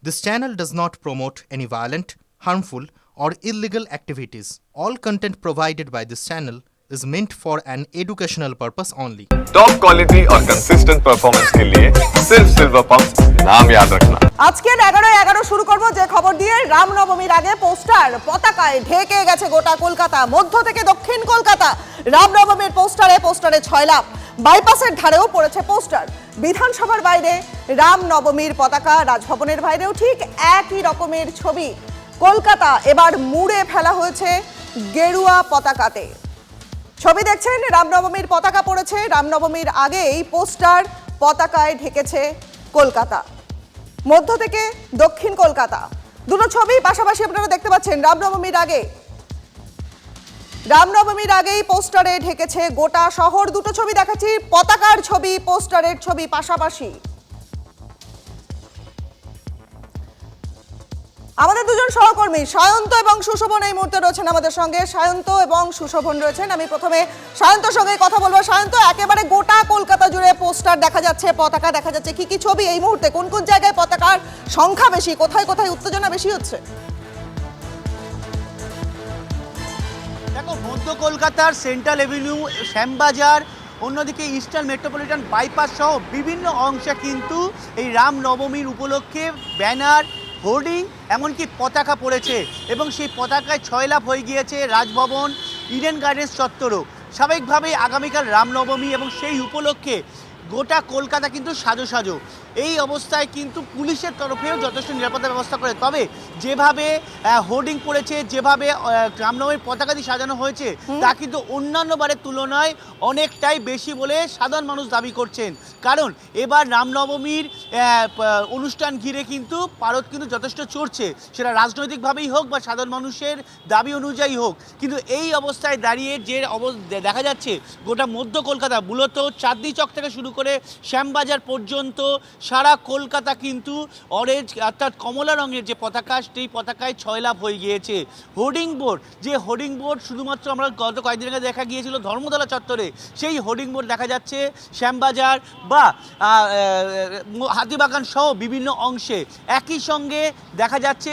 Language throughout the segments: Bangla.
This channel does not promote any violent, harmful, or illegal activities. All content provided by this channel is meant for an educational purpose only. Top quality और कंसिस्टेंट परफॉर्मेंस के लिए सिर्फ सिल्वर पंप नाम याद रखना। আজকে 11-11 শুরু করব যে খবর দিয়ে। রামনবমীর আগে পোস্টার পতাকায় ঢেকে গেছে গোটা কলকাতা, মধ্য থেকে দক্ষিণ কলকাতা। রামনবমীর পোস্টারে ছয়লাপ, বাইপাসের ধারেও পড়েছে পোস্টার। বিধানসভার বাইরে রামনবমীর পতাকা, রাজভবনের বাইরেও ঠিক একই রকমের ছবি। কলকাতা এবার মুড়ে ফেলা হয়েছে গেরুয়া পতাকাতে। ছবি দেখছেন, রামনবমীর পতাকা পড়েছে। রামনবমীর আগেই পোস্টার পতাকায় ঢেকেছে কলকাতা, মধ্য থেকে দক্ষিণ কলকাতা। দুটো ছবি পাশাপাশি আপনারা দেখতে পাচ্ছেন। রামনবমীর আগেই পোস্টারে ঢেকেছে গোটা শহর। দুটো ছবি দেখাচ্ছি, পতাকার ছবি, পোস্টারের ছবি পাশাপাশি। আমাদের দুজন সহকর্মী সায়ন্ত এবং সুশোভন এই মুহূর্তে রয়েছেন আমাদের সঙ্গে। সায়ন্ত এবং সুশোভন রয়েছেন। আমি প্রথমে সায়ন্তর সঙ্গে কথা বলবো। সায়ন্ত, একেবারে গোটা কলকাতা জুড়ে পোস্টার দেখা যাচ্ছে, পতাকা দেখা যাচ্ছে, কি কি ছবি এই মুহূর্তে, কোন কোন জায়গায় পতাকার সংখ্যা বেশি, কোথায় কোথায় উত্তেজনা বেশি হচ্ছে? দেখো, মধ্য কলকাতার সেন্ট্রাল এভিনিউ, শ্যামবাজার, অন্যদিকে ইস্টার্ন মেট্রোপলিটন বাইপাস সহ বিভিন্ন অংশে কিন্তু এই রামনবমীর উপলক্ষে ব্যানার, হোর্ডিং, এমনকি পতাকা পড়েছে এবং সেই পতাকায় ছয়লাপ হয়ে গিয়েছে রাজভবন, ইডেন গার্ডেন্স চত্বরও। স্বাভাবিকভাবেই আগামীকাল রামনবমী এবং সেই উপলক্ষে গোটা কলকাতা কিন্তু সাজো। এই অবস্থায় কিন্তু পুলিশের তরফেও যথেষ্ট নিরাপত্তা ব্যবস্থা করে। তবে যেভাবে হোর্ডিং পড়েছে, যেভাবে রামনবমীর পতাকা দিয়ে সাজানো হয়েছে, তা কিন্তু অন্যান্য বারের তুলনায় অনেকটাই বেশি বলে সাধারণ মানুষ দাবি করছেন। কারণ এবার রামনবমীর অনুষ্ঠান ঘিরে কিন্তু পারদ কিন্তু যথেষ্ট চড়ছে, সেটা রাজনৈতিকভাবেই হোক বা সাধারণ মানুষের দাবি অনুযায়ী হোক। কিন্তু এই অবস্থায় দাঁড়িয়ে যে দেখা যাচ্ছে গোটা মধ্য কলকাতা, মূলত চাঁদনি চক থেকে শুরু করে শ্যামবাজার পর্যন্ত সারা কলকাতা কিন্তু অরেঞ্জ অর্থাৎ কমলা রঙের যে পতাকা, সেই পতাকায় ছয়লাপ হয়ে গিয়েছে। হোর্ডিং বোর্ড শুধুমাত্র আমরা গত কয়েকদিন আগে দেখা গিয়েছিল ধর্মতলা চত্বরে, সেই হোর্ডিং বোর্ড দেখা যাচ্ছে শ্যামবাজার বা হাতিবাগান সহ বিভিন্ন অংশে। একই সঙ্গে দেখা যাচ্ছে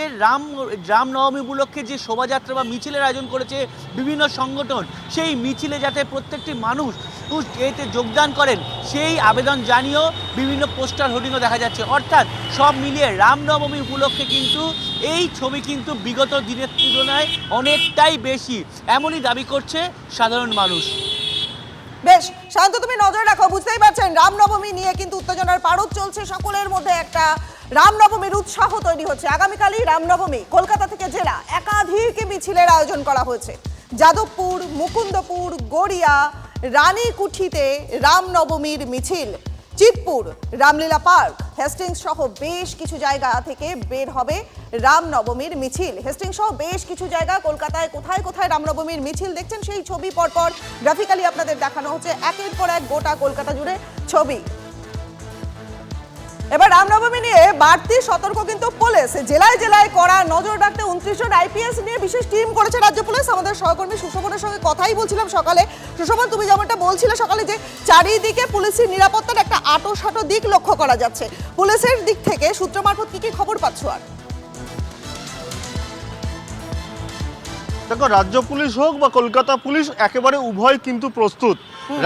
রামনবমী উপলক্ষে যে শোভাযাত্রা বা মিছিলের আয়োজন করেছে বিভিন্ন সংগঠন, সেই মিছিলে যাতে প্রত্যেকটি মানুষ এতে যোগদান করেন সেই আবেদন জানিয়েও বিভিন্ন পোস্টার হোর্ডিংও দেখা যাচ্ছে। অর্থাৎ সব মিলিয়ে রামনবমী উপলক্ষে কিন্তু এই ছবি কিন্তু বিগত দিনের তুলনায় অনেকটাই বেশি, এমনই দাবি করছে সাধারণ মানুষ। বেশ শান্ত, তুমি নজর রাখো। বুঝতেই পারছেন রামনবমী নিয়ে কিন্তু উত্তেজনার পারদ চলছে, সকলের মধ্যে একটা রামনবমীর উৎসাহ তৈরি হচ্ছে। আগামীকালই রামনবমী। কলকাতা থেকে জেলা একাধিক মিছিলের আয়োজন করা হয়েছে। যাদবপুর, মুকুন্দপুর, গড়িয়া, রানীকুঠিতে রামনবমীর মিছিল, চিতপুর, রামলীলা পার্ক, হেস্টিংস সহ বেশ কিছু জায়গা থেকে বের হবে রামনবমীর মিছিল। হেস্টিংস সহ বেশ কিছু জায়গা কলকাতায় কোথায় কোথায় রামনবমীর মিছিল দেখছেন সেই ছবি পরপর গ্রাফিক্যালি আপনাদের দেখানো হচ্ছে, একের পর এক গোটা কলকাতা জুড়ে ছবি। এবার রামনবমী নিয়ে বাড়তি সতর্ক কিন্তু পুলিশ। জেলায় জেলায় কড়া নজর রাখতে 29 জন আইপিএস নিয়ে বিশেষ টিম করেছে রাজ্য পুলিশ। আমাদের সহকর্মী সুশোভনের সঙ্গে কথাই বলছিলাম সকালে। সুশোভন, তুমি যেমনটা বলছিলে সকালে যে চারিদিকে পুলিশের নিরাপত্তার একটা আঁটো দিক লক্ষ্য করা যাচ্ছে, পুলিশের দিক থেকে সূত্র মারফত কি কি খবর পাচ্ছ? আর দেখো, রাজ্য পুলিশ হোক বা কলকাতা পুলিশ একেবারে উভয় কিন্তু প্রস্তুত।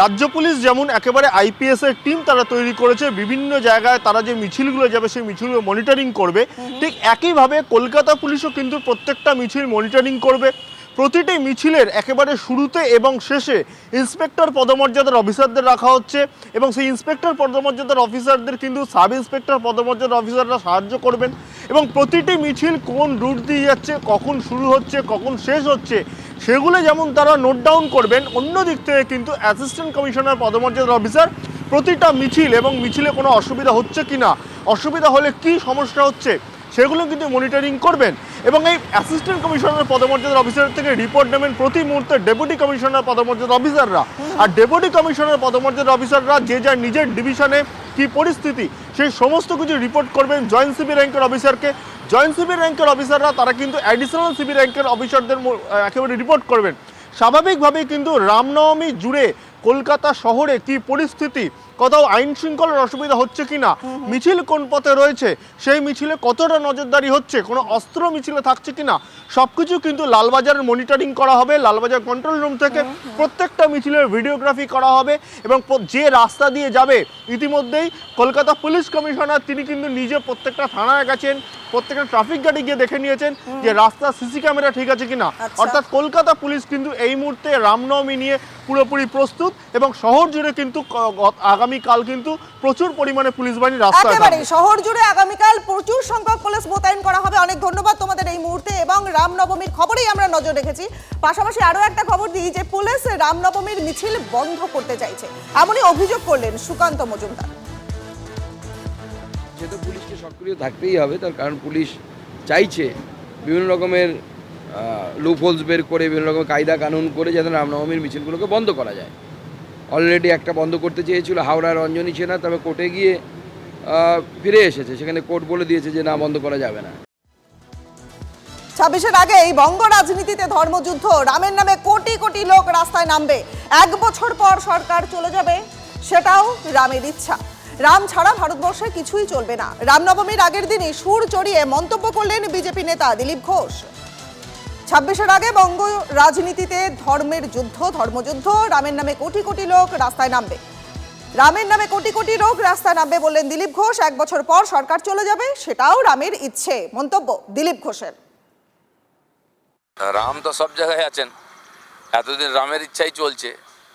রাজ্য পুলিশ যেমন একেবারে আইপিএস এর টিম তারা তৈরি করেছে, বিভিন্ন জায়গায় তারা যে মিছিলগুলো যাবে সেই মিছিলগুলো মনিটরিং করবে, ঠিক একইভাবে কলকাতা পুলিশও কিন্তু প্রত্যেকটা মিছিল মনিটরিং করবে। প্রতিটি মিছিলের একেবারে শুরুতে এবং শেষে ইন্সপেক্টর পদমর্যাদার অফিসারদের রাখা হচ্ছে এবং সেই ইন্সপেক্টর পদমর্যাদার অফিসারদের কিন্তু সাব ইন্সপেক্টর পদমর্যাদার অফিসাররা সাহায্য করবেন এবং প্রতিটি মিছিল কোন রুট দিয়ে যাচ্ছে, কখন শুরু হচ্ছে, কখন শেষ হচ্ছে, সেগুলো যেমন তারা নোট ডাউন করবেন, অন্য দিক থেকে কিন্তু অ্যাসিস্ট্যান্ট কমিশনার পদমর্যাদার অফিসার প্রতিটা মিছিল এবং মিছিলে কোনো অসুবিধা হচ্ছে কিনা, অসুবিধা হলে কি সমস্যা হচ্ছে সেগুলো কিন্তু মনিটরিং করবেন এবং এই অ্যাসিস্ট্যান্ট কমিশনার পদমর্যাদার অফিসার থেকে রিপোর্ট নেবেন প্রতি মুহূর্তে ডেপুটি কমিশনার পদমর্যাদার অফিসাররা। আর ডেপুটি কমিশনার পদমর্যাদার অফিসাররা যে যার নিজের ডিভিশনে কি পরিস্থিতি সেই সমস্ত কিছু রিপোর্ট করবেন জয়েন্ট সিবি র্যাঙ্কের অফিসারকে। জয়েন্ট সিবি র্যাঙ্কের অফিসাররা তারা কিন্তু অ্যাডিশনাল সিবি র্যাঙ্কের অফিসারদের একেবারে রিপোর্ট করবেন। স্বাভাবিকভাবেই কিন্তু রামনবমী জুড়ে কলকাতা শহরে কি পরিস্থিতি, কোথাও আইন শৃঙ্খলার অসুবিধা হচ্ছে কিনা, মিছিল কোন পথে রয়েছে, সেই মিছিলে কতটা নজরদারি হচ্ছে, কোনো অস্ত্র মিছিলে থাকছে কিনা, সবকিছু কিন্তু লালবাজারের মনিটরিং করা হবে। লালবাজার কন্ট্রোল রুম থেকে প্রত্যেকটা মিছিলের ভিডিওগ্রাফি করা হবে এবং যে রাস্তা দিয়ে যাবে, ইতিমধ্যেই কলকাতা পুলিশ কমিশনার তিনি কিন্তু নিজে প্রত্যেকটা থানায় গেছেন, প্রত্যেকটা ট্রাফিক গাড়ি গিয়ে দেখে নিয়েছেন যে রাস্তা সিসি ক্যামেরা ঠিক আছে কিনা। অর্থাৎ কলকাতা পুলিশ কিন্তু এই মুহূর্তে রামনবমী নিয়ে পুরোপুরি প্রস্তুত এবং শহর জুড়ে কিন্তু আগামীকাল কিন্তু প্রচুর পরিমাণে পুলিশ বাহিনী রাস্তায় একেবারে থাকবে। শহর জুড়ে আগামীকাল প্রচুর সংখ্যক পুলিশ মোতায়েন করা হবে। অনেক ধন্যবাদ তোমাদের এই মুহূর্তে, এবং রামনবমীর খবরেই আমরা নজর রেখেছি। পাশাপাশি আরো একটা খবর দিই যে পুলিশ রামনবমীর মিছিল বন্ধ করতে চাইছে, এমনই অভিযোগ করলেন সুকান্ত মজুমদার। যেহেতু পুলিশকে সক্রিয় থাকতেই হবে, তার কারণ পুলিশ চাইছে বিভিন্ন রকমের লুপহোলস বের করে, বিভিন্ন রকমের কায়দা কানুন করে যাতে রামনবমীর মিছিলগুলোকে বন্ধ করা যায়। অলরেডি একটা বন্ধ করতে চেয়েছিল হাওড়া রঞ্জনী সেনা, তবে কোর্টে গিয়ে ফিরে এসেছে, সেখানে কোর্ট বলে দিয়েছে যে না, বন্ধ করা যাবে না। 26-এর আগে এই বঙ্গ রাজনীতিতে ধর্মযুদ্ধ, রামের নামে কোটি কোটি লোক রাস্তায় নামবে, 1 বছর পর সরকার চলে যাবে, সেটাও রামের ইচ্ছা। রাম ছাড়া ভারতবর্ষে কিছুই চলবে না। রামনবমীর আগের দিনই সুর চড়িয়ে মন্তব্য করলেন বিজেপি নেতা দিলীপ ঘোষ। 26-এর আগে বঙ্গ রাজনীতিতে ধর্মের যুদ্ধ, ধর্মযুদ্ধ, রামের নামে কোটি কোটি লোক রাস্তায় নামবে, রামের নামে কোটি কোটি লোক রাস্তায় নামবে বললেন দিলীপ ঘোষ। 1 বছর পর সরকার চলে যাবে, সেটাও রামের ইচ্ছে, মন্তব্য দিলীপ ঘোষের। রাম তো সব জায়গায় আছেন, এতদিন রামের ইচ্ছাই চলছে।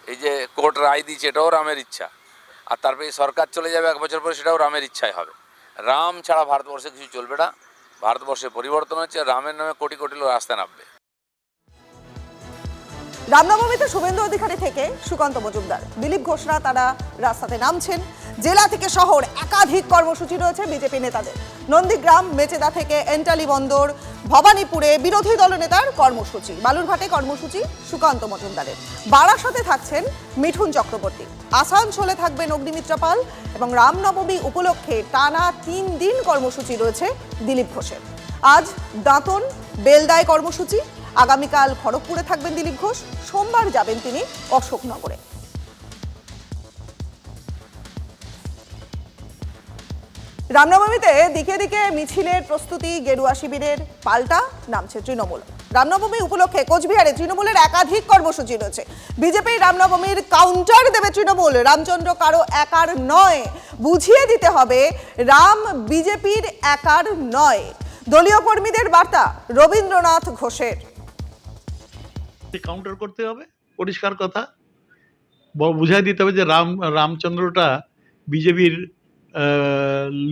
এই যে কোর্ট রায় দিয়েছে, এটাও রামের ইচ্ছা। আর তারপরে সরকার চলে যাবে 1 বছর পরে, সেটাও রামের ইচ্ছাই হবে। রাম ছাড়া ভারতবর্ষে কিছু চলবে না। ভারতবর্ষে পরিবর্তন হচ্ছে, রামের নামে কোটি কোটি লোক রাস্তায় নামবে। রামনবমীতে শুভেন্দু অধিকারী থেকে সুকান্ত মজুমদার, দিলীপ ঘোষরা তারা রাস্তাতে নামছেন। জেলা থেকে শহর একাধিক কর্মসূচি রয়েছে বিজেপি নেতাদের। নন্দীগ্রাম, মেচেদা থেকে এন্টালি বন্দর, ভবানীপুরে বিরোধী দলনেতার কর্মসূচি, বালুরঘাটে কর্মসূচি সুকান্ত মজুমদারের, বারাসাতে থাকছেন মিঠুন চক্রবর্তী, আসানসোলে থাকবেন অগ্নিমিত্রা পাল, এবং রামনবমী উপলক্ষে টানা 3 দিন কর্মসূচি রয়েছে দিলীপ ঘোষের। আজ দাঁতন, বেলদায় কর্মসূচি, আগামীকাল খড়গপুরে থাকবেন দিলীপ ঘোষ, সোমবার যাবেন তিনি অশোকনগরে। রামনবমীতে দিকে দিকে মিছিলের প্রস্তুতি, গেরুয়া শিবিরের পাল্টা নামছে তৃণমূল। রামনবমী উপলক্ষে কোচবিহারে তৃণমূলের একাধিক কর্মসূচি রয়েছে। বিজেপি রামনবমীর কাউন্টার দেবে তৃণমূল, রামচন্দ্র কারো একার নয়, বুঝিয়ে দিতে হবে রাম বিজেপির একার নয়। দলীয় কর্মীদের বার্তা রবীন্দ্রনাথ ঘোষের। কাউন্টার করতে হবে, পরিষ্কার কথা বুঝাই দিতে হবে যে রামচন্দ্রটা বিজেপির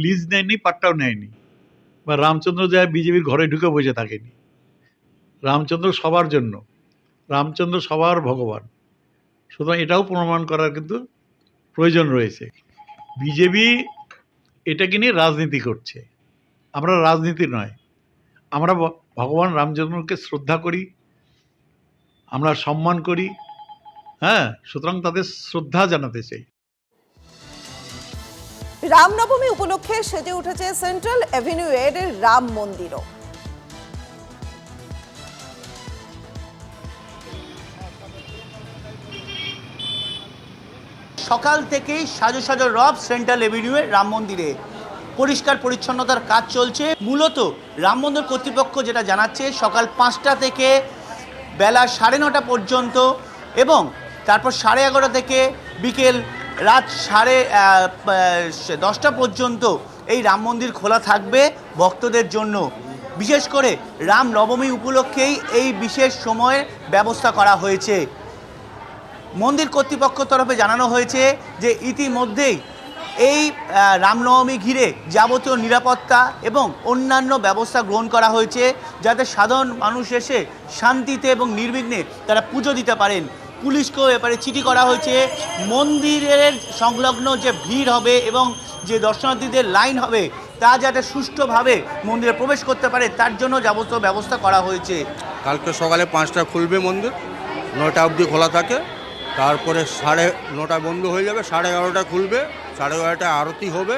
লিজ নেয়নি, পাট্টাও নেয়নি, বা রামচন্দ্র যায় বিজেপির ঘরে ঢুকে বসে থাকেনি। রামচন্দ্র সবার জন্য, রামচন্দ্র সবার ভগবান। সুতরাং এটাও প্রমাণ করার কিন্তু প্রয়োজন রয়েছে। বিজেপি এটাকে নিয়ে রাজনীতি করছে, আমরা রাজনীতি নয়, আমরা ভগবান রামচন্দ্রকে শ্রদ্ধা করি, আমরা সম্মান করি। হ্যাঁ, সুতরাং তাদের শ্রদ্ধা জানাতে চাই। রামনবমী উপলক্ষে সেজে উঠেছে সেন্ট্রাল এভিনিউ এর রাম মন্দিরও। সকাল থেকেই সাজো সাজো রব সেন্ট্রাল এভিনিউয়ের রাম মন্দিরে পরিষ্কার পরিচ্ছন্নতার কাজ চলছে। মূলত রাম মন্দির কর্তৃপক্ষ যেটা জানাচ্ছে, সকাল 5টা থেকে বেলা 9:30 পর্যন্ত, এবং তারপর 11:30 থেকে বিকেল রাত 10:30 পর্যন্ত এই রাম মন্দির খোলা থাকবে ভক্তদের জন্য। বিশেষ করে রাম নবমী উপলক্ষেই এই বিশেষ সময়ের ব্যবস্থা করা হয়েছে। মন্দির কর্তৃপক্ষ তরফে জানানো হয়েছে যে ইতিমধ্যেই এই রামনবমী ঘিরে যাবতীয় নিরাপত্তা এবং অন্যান্য ব্যবস্থা গ্রহণ করা হয়েছে, যাতে সাধারণ মানুষ এসে শান্তিতে এবং নির্বিঘ্নে তারা পুজো দিতে পারেন। পুলিশকেও এবারে চিঠি করা হয়েছে, মন্দিরের সংলগ্ন যে ভিড় হবে এবং যে দর্শনার্থীদের লাইন হবে তা যাতে সুষ্ঠুভাবে মন্দিরে প্রবেশ করতে পারে, তার জন্য যাবতীয় ব্যবস্থা করা হয়েছে। কালকে সকালে 5টা খুলবে মন্দির, 9টা অবধি খোলা থাকে, তারপরে 9:30 বন্ধ হয়ে যাবে, 11:30 খুলবে, 11:30 আরতি হবে,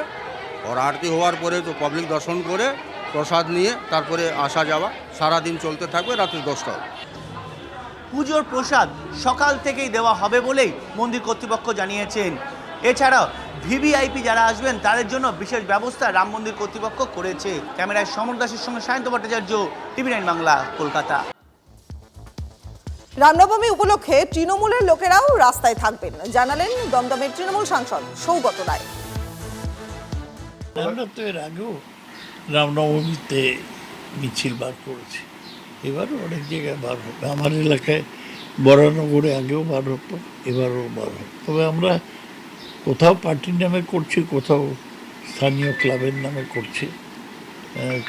আর আরতি হওয়ার পরে তো পাবলিক দর্শন করে প্রসাদ নিয়ে তারপরে আসা যাওয়া সারাদিন চলতে থাকবে, রাত্রি 10টা। পুজোর প্রসাদ সকাল থেকেই দেওয়া হবে বলেই মন্দির কর্তৃপক্ষ জানিয়েছেন। এছাড়াও ভিভিআইপি যারা আসবেন তাদের জন্য বিশেষ ব্যবস্থা রাম মন্দির কর্তৃপক্ষ করেছে। ক্যামেরায় সমর দাসের সঙ্গে সায়ন্ত ভট্টাচার্য, TV9 বাংলা, কলকাতা। রামনবমী উপলক্ষে তৃণমূলের লোকেরাও রাস্তায় থাকবেন, জানালেন দমদমের তৃণমূল সাংসদ সৌগত রায়। আমরা তো এর আগেও রামনবমীতে মিছিল বার করেছি, এবারও অনেক জায়গায় বার হবে। আমার এলাকায় বরানগরে আগেও বার হতো, এবারও বার হবে। তবে আমরা কোথাও পার্টির নামে করছি, কোথাও স্থানীয় ক্লাবের নামে করছি,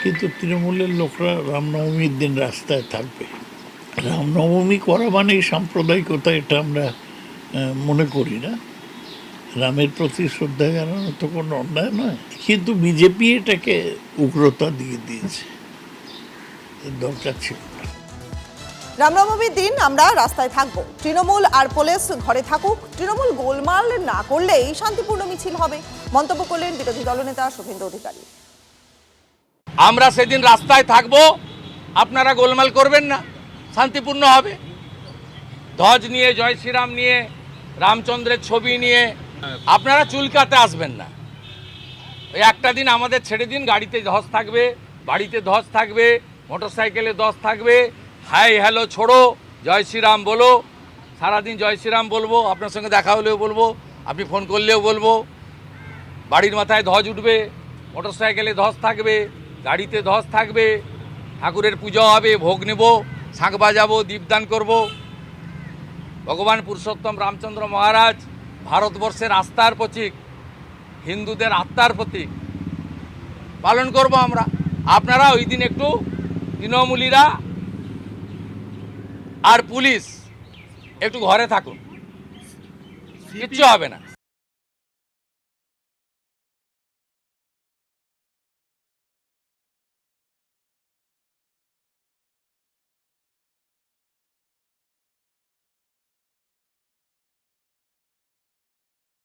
কিন্তু তৃণমূলের লোকরা রামনবমীর দিন রাস্তায় থাকবে। রামনবমী করা মানেই সাম্প্রদায়িকতা, এটা আমরা মনে করি না। রামের প্রতি শ্রদ্ধা জানানো তো কোনো অন্যায় নয়, কিন্তু বিজেপি এটাকে উগ্রতা দিয়ে দিয়েছে, দরকার ছিল না। রামনবমীর দিন আমরা রাস্তায় থাকব, তৃণমূল আর পুলিশ ঘরে থাকুক, তৃণমূল গোলমাল না করলেই শান্তিপূর্ণ মিছিল হবে, মন্তব্য করলেন বিরোধী দলনেতা শুভেন্দু অধিকারী। আমরা সেদিন রাস্তায় থাকব, আপনারা গোলমাল করবেন না, শান্তিপূর্ণ হবে। ধ্বজ নিয়ে, জয় শ্রীরাম নিয়ে, রামচন্দ্রের ছবি নিয়ে আপনারা চুলকাতে আসবেন না। ওই একটা দিন আমাদের ছেড়ে দিন, গাড়িতে ধ্বজ থাকবে, বাড়িতে ধ্বজ থাকবে, মোটরসাইকেলে ধ্বজ থাকবে। হাই হ্যালো ছোড়ো, জয় শ্রীরাম বলো, সারাদিন জয় শ্রীরাম বলবো। আপনার সঙ্গে দেখা হলেও বলবো, আপনি ফোন করলেও বলবো। বাড়ির মাথায় ধ্বজ উঠবে, মোটরসাইকেলে ধ্বজ থাকবে, গাড়িতে ধ্বজ থাকবে, ঠাকুরের পুজো হবে, ভোগ নেব, শাঁখ বাজাবো, দীপদান করব। ভগবান পুরুষোত্তম রামচন্দ্র মহারাজ ভারতবর্ষের আস্থার প্রতীক, হিন্দুদের আত্মার প্রতীক, পালন করব আমরা। আপনারা ওই দিন একটু তৃণমূলীরা আর পুলিশ একটু ঘরে থাকুন, কিচ্ছু হবে না।